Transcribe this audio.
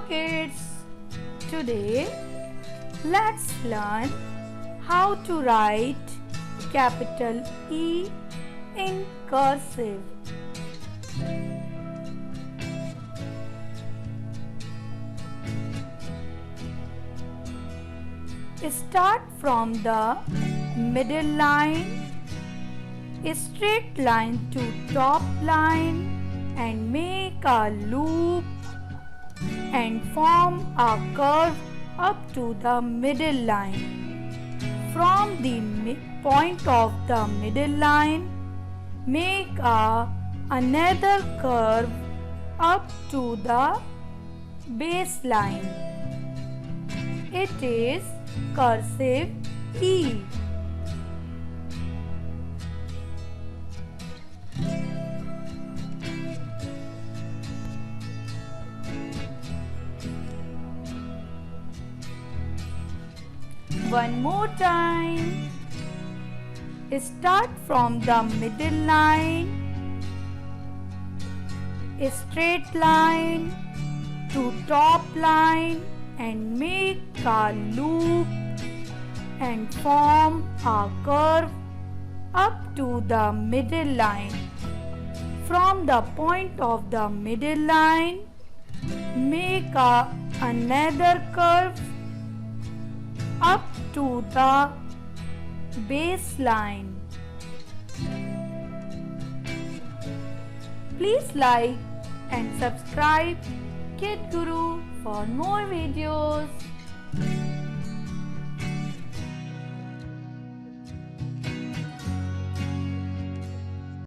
kids, today let's learn how to write capital E in cursive. Start from the middle line, straight line to top line and make a loop and form a curve up to the middle line. From the point of the middle line, make another curve up to the baseline. It is cursive E. One more time. Start from the middle line, straight line to top line and make a loop and form a curve up to the middle line. From the point of the middle line, make another curve up to the baseline. Please like and subscribe Kid Guru for more videos.